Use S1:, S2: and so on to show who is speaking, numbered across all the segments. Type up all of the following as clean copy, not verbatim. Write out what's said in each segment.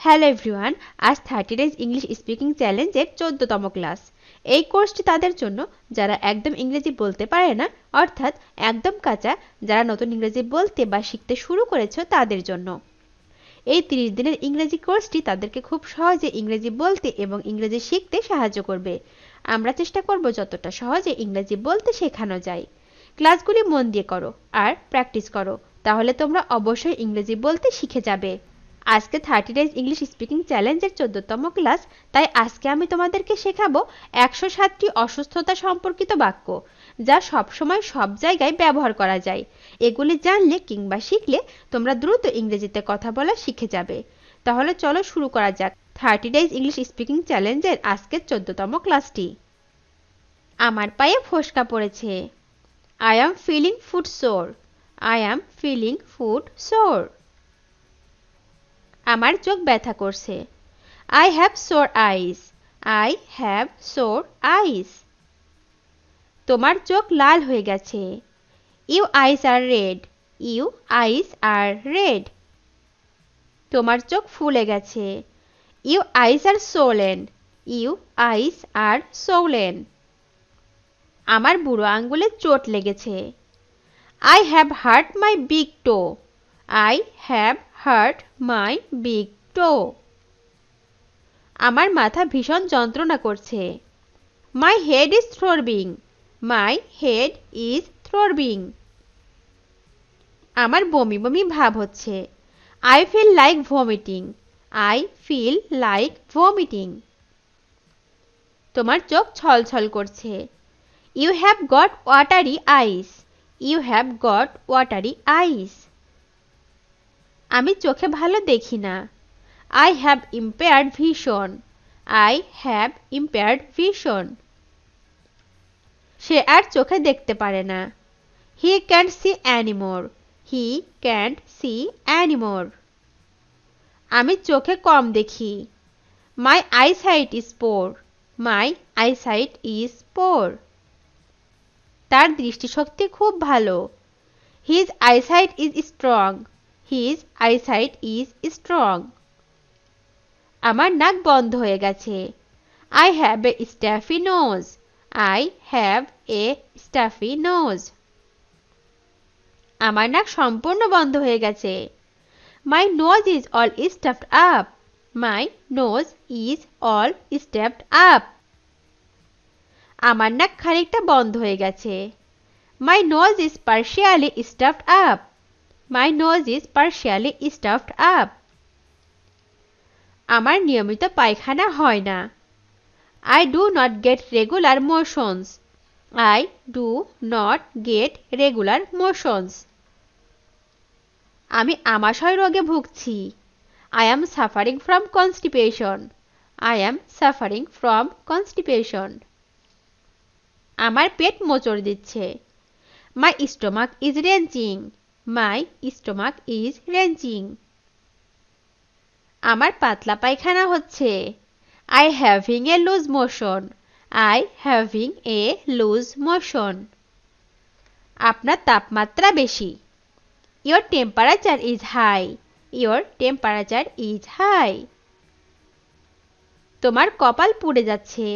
S1: Hello everyone, আজ 30 days English speaking চ্যালেঞ্জের 14তম class. এই কোর্সটি তাদের জন্য যারা একদম ইংরেজি বলতে পারে না, অর্থাৎ একদম কাঁচা, যারা নতুন ইংরেজি বলতে বা শিখতে শুরু করেছে তাদের জন্য। এই 30 দিনের ইংরেজি কোর্সটি তাদেরকে খুব সহজে ইংরেজি বলতে এবং ইংরেজি শিখতে সাহায্য করবে। আমরা চেষ্টা করব যতটা সহজে ইংরেজি বলতে শেখানো যায়। ক্লাসগুলি মন দিয়ে করো আর প্র্যাকটিস করো, তাহলে তোমরা অবশ্যই ইংরেজি বলতে শিখে যাবে। আজকে 30 ডেজ ইংলিশ স্পিকিং চ্যালেঞ্জের 14তম ক্লাস, তাই আজকে আমি তোমাদেরকে শেখাবো 107টি অসুস্থতা সম্পর্কিত বাক্য, যা সবসময় সব জায়গায় ব্যবহার করা যায়। এগুলি জানলে কিংবা শিখলে তোমরা দ্রুত ইংরেজিতে কথা বলা শিখে যাবে। তাহলে চলো শুরু করা যাক 30 ডেজ ইংলিশ স্পিকিং চ্যালেঞ্জের আজকের 14তম ক্লাসটি। আমার পায়ে ফোস্কা পড়েছে। I am feeling foot sore. I am feeling foot sore. আমার চোখ ব্যথা করছে। I have sore eyes. I have sore eyes. তোমার চোখ লাল হয়ে গেছে। Your eyes are red. Your eyes are red. তোমার চোখ ফুলে গেছে। Your eyes are swollen. Your eyes are swollen. আমার বুড়ো আঙ্গুলে চোট লেগেছে। I have hurt my big toe. I have hurt my big toe. আমার মাথা ভীষণ যন্ত্রণা করছে। My head is throbbing. My head is throbbing. আমার বমি বমি ভাব হচ্ছে। I feel like vomiting. I feel like vomiting. তোমার চোখ ছলছল করছে। You have got watery eyes. You have got watery eyes. আমি চোখে ভালো দেখি না। I have impaired vision. I have impaired vision. সে আর চোখে দেখতে পারে না। He can't see anymore. He can't see anymore. আমি চোখে কম দেখি। My eyesight is poor. My eyesight is poor. তার দৃষ্টিশক্তি খুব ভালো। His eyesight is strong. His eyesight is strong. আমার নাক বন্ধ হয়ে গেছে। I have a stuffy nose. I have a stuffy nose. আমার নাক সম্পূর্ণ বন্ধ হয়ে গেছে। My nose is all stuffed up. My nose is all stuffed up. আমার নাক খানিকটা বন্ধ হয়ে গেছে। My nose is partially stuffed up. My nose is partially stuffed up. আমার নিয়মিত পায়খানা হয় না। I do not get regular motions. I do not get regular motions. আমি আমাশয় রোগে ভুগছি। I am suffering from constipation. I am suffering from constipation. আমার পেট মোচড় দিচ্ছে। My stomach is wrenching. My stomach is wrenching. আমার পাতলা পায়খানা হচ্ছে। I having a loose motion. I having a loose motion. আপনার তাপমাত্রা বেশি। Your temperature is high. Your temperature is high. তোমার কপাল পুড়ে যাচ্ছে।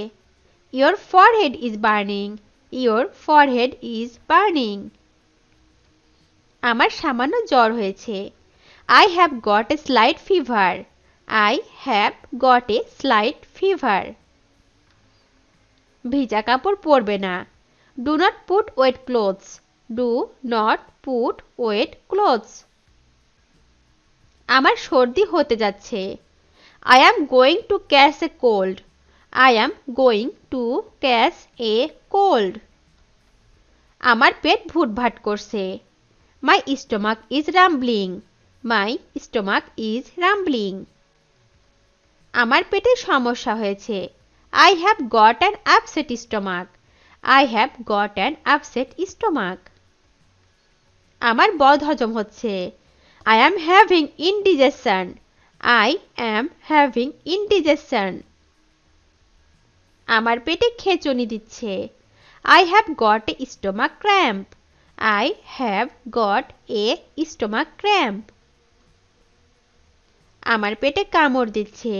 S1: Your forehead is burning. Your forehead is burning. আমার সামান্য জ্বর হয়েছে। I have got a slight fever. I have got a slight fever. ভিজা কাপড় পরবে না। Do not put wet clothes. Do not put wet clothes. আমার সর্দি হতে যাচ্ছে। I am going to catch a cold. I am going to catch a cold. আমার পেট ভুটভাট করছে। My stomach is rumbling. My stomach is rumbling. আমার পেটে সমস্যা হয়েছে। I have got an upset stomach. I have got an upset stomach. আমার বদহজম হচ্ছে। I am having indigestion. I am having indigestion. আমার পেটে খেঁচুনি দিচ্ছে। I have got a stomach cramp. I have got a stomach cramp. আমার পেটে কামড় দিচ্ছে।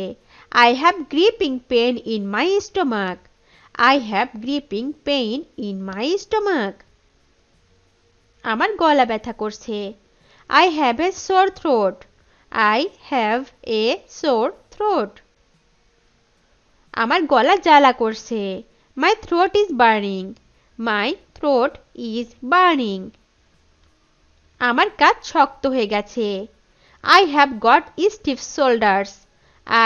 S1: I have gripping pain in my stomach. I have gripping pain in my stomach. আমার গলা ব্যথা করছে। I have a sore throat. I have a sore throat. আমার গলা জ্বালা করছে। My throat is burning. My throat is burning. আমার কাঁধ শক্ত হয়ে গেছে। I have got stiff shoulders.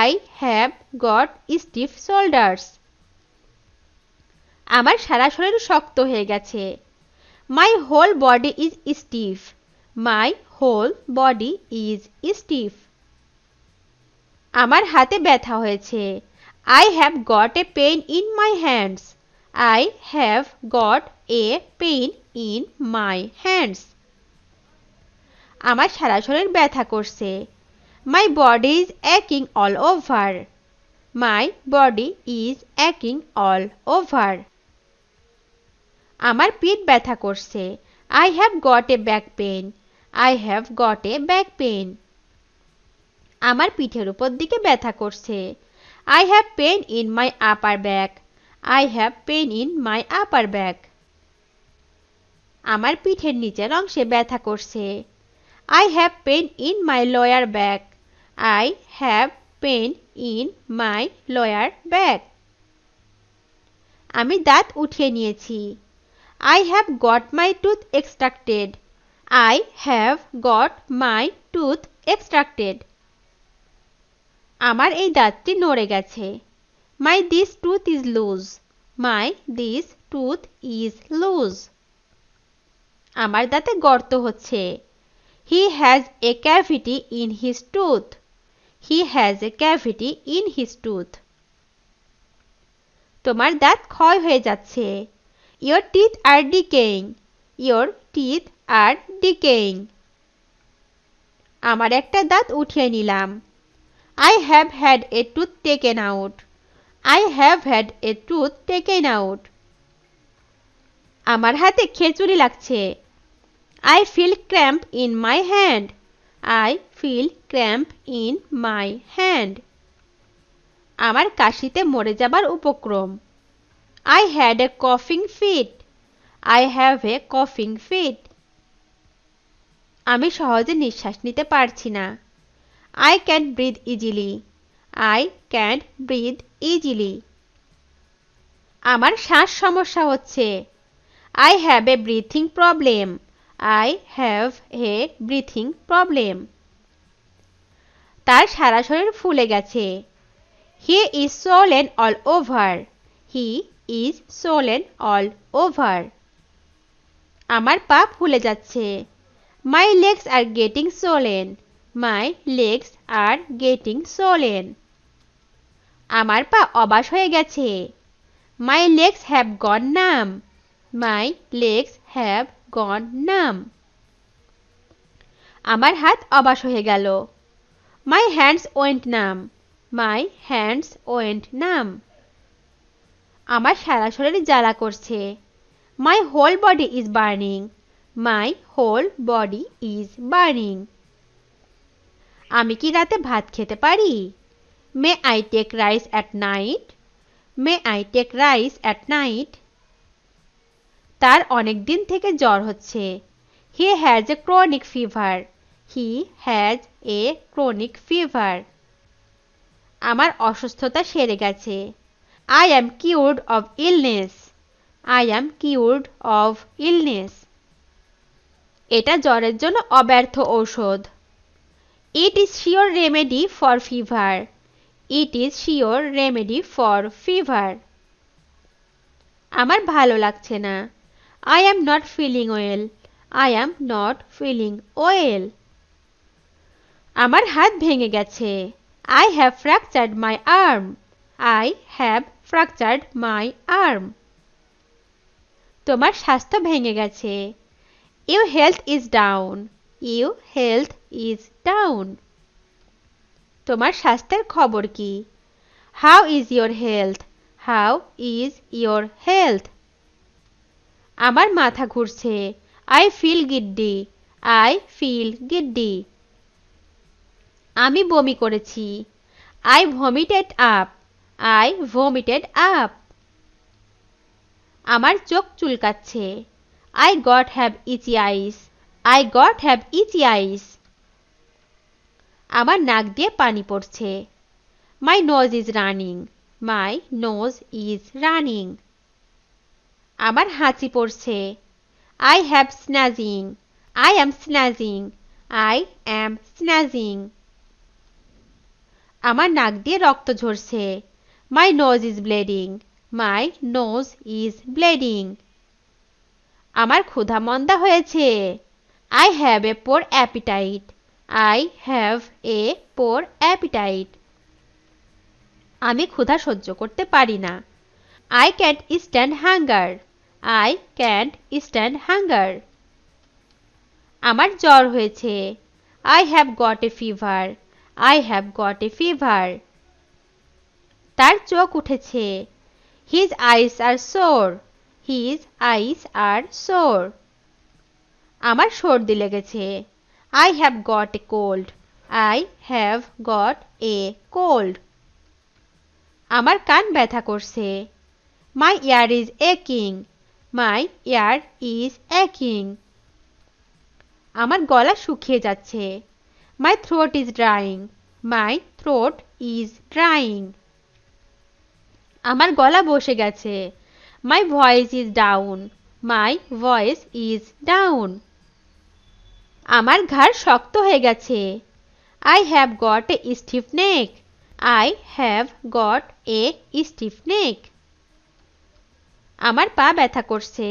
S1: I have got stiff shoulders. আমার সারা শরীর শক্ত হয়ে গেছে। My whole body is stiff. My whole body is stiff. আমার হাতে ব্যথা হয়েছে। I have got a pain in my hands. I have got a pain in my hands. আমার সারা শরীর ব্যথা করছে। My body is aching all over. My body is aching all over. আমার পিঠ ব্যথা করছে। I have got a back pain. I have got a back pain. আমার পিঠের উপর দিকে ব্যথা করছে। I have pain in my upper back. I have pain in my upper back. আমার পিঠের নিচের অংশে ব্যথা করছে। I have pain in my lower back. I have pain in my lower back. আমি দাঁত উঠিয়ে নিয়েছি। I have got my tooth extracted. I have got my tooth extracted. আমার এই দাঁতটি নড়ে গেছে। My this tooth is loose. My this tooth is loose. আমার দাঁতে গর্ত হচ্ছে। He has a cavity in his tooth. He has a cavity in his tooth. তোমার দাঁত ক্ষয় হয়ে যাচ্ছে। Your teeth are decaying. Your teeth are decaying. আমার একটা দাঁত উঠিয়ে নিলাম। I have had a tooth taken out. I have had a tooth taken out. আমার হাতে খেচুড়ি লাগছে। I feel cramp in my hand. I feel cramp in my hand. আমার কাশিতে মরে যাবার উপক্রম। I had a coughing fit. I have a coughing fit. আমি সহজে নিঃশ্বাস নিতে পারছি না। I can't breathe easily. I can't breathe easily. আমার শ্বাস সমস্যা হচ্ছে। I have a breathing problem. I have a breathing problem. তার সারা শরীর ফুলে গেছে। He is swollen all over. He is swollen all over. আমার পা ফুলে যাচ্ছে। My legs are getting swollen. My legs are getting swollen. আমার পা অবশ হয়ে গেছে। My legs have gone numb. My legs have gone numb. আমার হাত অবশ হয়ে গেল। My hands went numb. My hands went numb. আমার সারা শরীর জ্বালা করছে। My whole body is burning. My whole body is burning. আমি কি রাতে ভাত খেতে পারি? May I take rice at night? May I take rice at night? তার অনেক দিন থেকে জ্বর হচ্ছে। He has a chronic fever. He has a chronic fever. আমার অসুস্থতা সেরে গেছে। I am cured of illness. I am cured of illness. এটা জ্বরের জন্য অব্যর্থ ঔষধ। It is sure remedy for fever. It is sure remedy for fever. আমার ভালো লাগছে না। I am not feeling well. I am not feeling well. আমার হাত ভেঙে গেছে। I have fractured my arm. I have fractured my arm. তোমার স্বাস্থ্য ভেঙে গেছে। Your health is down. Your health is down. তোমার স্বাস্থ্যের খবর কি? How is your health? How is your health? আমার মাথা ঘুরছে। I feel giddy. I feel giddy. আমি বমি করেছি। I vomited up. I vomited up. আমার চোখ চুলকাচ্ছে। I got have itchy eyes. I got have itchy eyes. আমার নাক দিয়ে পানি পড়ছে। My nose is running. My nose is running. আমার হাঁচি পড়ছে। I have sneezing. I am sneezing. I am sneezing. আমার নাক দিয়ে রক্ত ঝরছে। My nose is bleeding. My nose is bleeding. আমার ক্ষুধা মন্দা হয়েছে। I have a poor appetite. I have a poor appetite. আমি ক্ষুধা সহ্য করতে পারি না। I can't stand hunger. I can't stand hunger. আমার জ্বর হয়েছে। I have got a fever. I have got a fever. তার চোখ উঠেছে। His eyes are sore. His eyes are sore. আমার সর্দি লেগেছে। I have got a cold. I have got a cold. আমার কান ব্যথা করছে। My ear is aching. My ear is aching. আমার গলা শুকিয়ে যাচ্ছে। My throat is drying. My throat is drying. আমার গলা বসে গেছে। My voice is down. My voice is down. আমার ঘাড় শক্ত হয়ে গেছে। I have got a stiff neck. I have got a stiff neck. আমার পা ব্যথা করছে।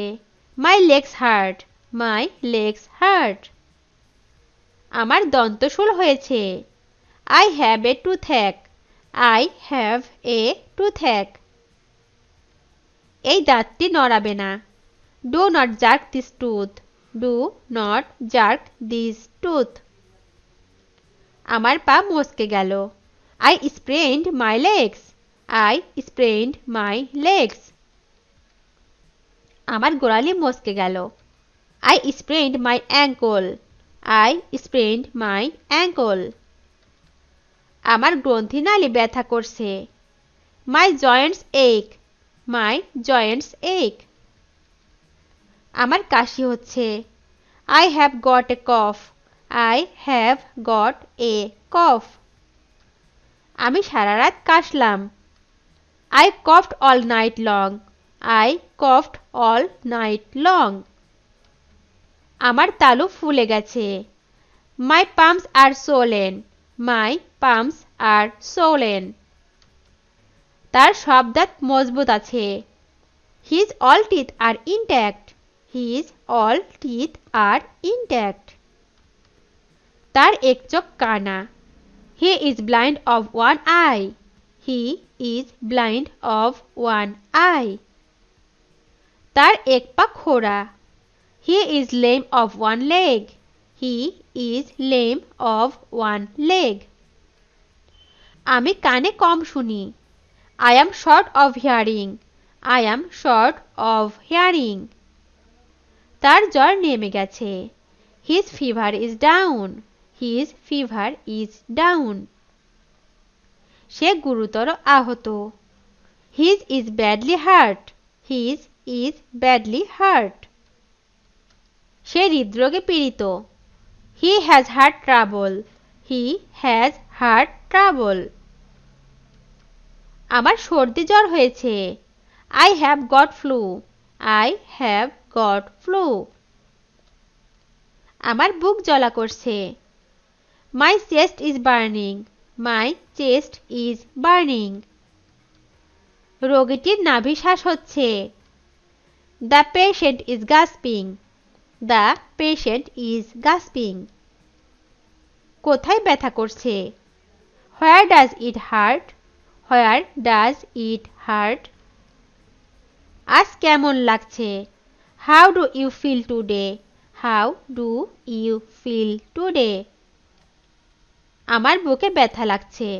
S1: My legs hurt. My legs hurt. আমার দন্তশূল হয়েছে। I have a toothache. I have a toothache. এই দাঁতটি নড়াবে না। Do not jerk this tooth. Do not jerk this tooth. আমার পা মচকে গেল। I sprained my legs. I sprained my legs. আমার গোড়ালি মচকে গেল। I sprained my ankle. I sprained my ankle. আমার গ্রন্থিনালী ব্যথা করছে। My joints ache. My joints ache. আমার কাশি হচ্ছে। I have got a cough. I have got a cough. আমি সারা রাত কাশলাম। I coughed all night long. I coughed all night long. আমার তালু ফুলে গেছে। My palms are swollen. My palms are swollen. তার সব দাঁত মজবুত আছে। His all teeth are intact. His all teeth are intact. তার এক চোখ কানা। He is blind of one eye. He is blind of one eye. তার এক পা খোড়া। He is lame of one leg. He is lame of one leg. আমি কানে কম শুনি। I am short of hearing. I am short of hearing. তার জ্বর নেমে গেছে। His fever is down. His fever is down. সে গুরুতর আহত। His is badly hurt. His is badly hurt. সে হৃদরোগে পীড়িত। He has had trouble. He has had trouble. আমার সর্দি জ্বর হয়েছে। I have got flu. I have got flu. আমার বুক জ্বালা করছে। My chest is burning. My chest is burning. রোগীটির নাভিশ্বাস হচ্ছে। The patient is gasping. The patient is gasping. কোথায় ব্যথা করছে? Where does it hurt? Where does it hurt? আজ কেমন লাগছে? How do you feel today? How do you feel today? আমার বুকে ব্যথা লাগছে।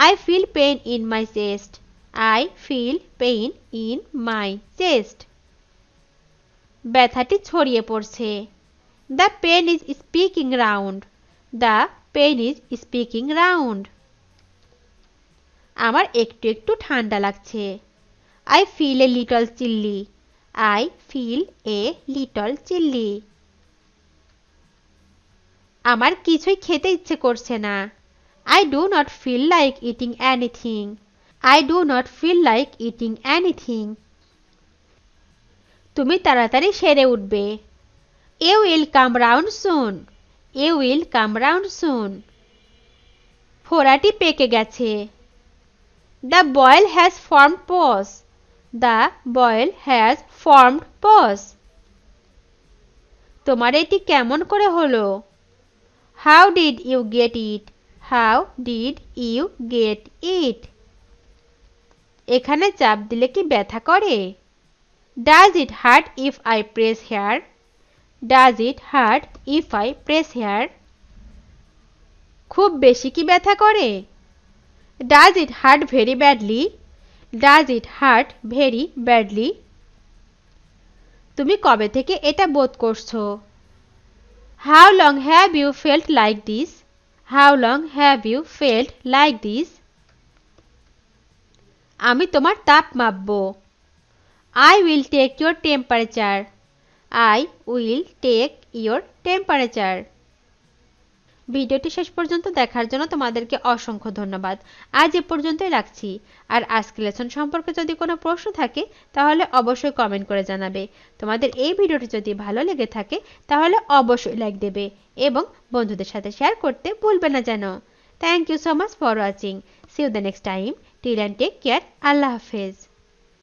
S1: I feel pain in my chest. I feel pain in my chest. ব্যথাটি ছড়িয়ে পড়ছে। The pain is speaking round. The pen is speaking round. আমার একটু একটু ঠান্ডা লাগছে। I feel a little chilly. I feel a little chilly. আমার কিছুই খেতে ইচ্ছে করছে না। I do not feel like eating anything. I do not feel like eating anything. তুমি তাড়াতাড়ি সেরে উঠবে। You will come round soon. You will come round soon. ফোড়াটি পেকে গেছে। The boil has formed pores. The boil has formed pores. তোমার এটি কেমন করে হলো? How did you get it? How did you get it? এখানে চাপ দিলে কি ব্যথা করে? Does it hurt if I press here? Does it hurt if I press here? খুব বেশি কি ব্যথা করে? Does it hurt very badly? Does it hurt very badly? তুমি কবে থেকে এটা বোধ করছো? How long have you felt like this? How long have you felt like this? আমি তোমার তাপ মাপবো। I will take your temperature. I will take your temperature. ভিডিওটি শেষ পর্যন্ত দেখার জন্য তোমাদেরকে অসংখ্য ধন্যবাদ। আজ এ পর্যন্তই রাখছি। আর আজকের লেসন সম্পর্কে যদি কোনো প্রশ্ন থাকে তাহলে অবশ্যই কমেন্ট করে জানাবে। তোমাদের এই ভিডিওটি যদি ভালো লেগে থাকে তাহলে অবশ্যই লাইক দেবে এবং বন্ধুদের সাথে শেয়ার করতে ভুলবে না যেন। Thank you so much for watching. See you the next time. Till and take care. Allah হাফেজ।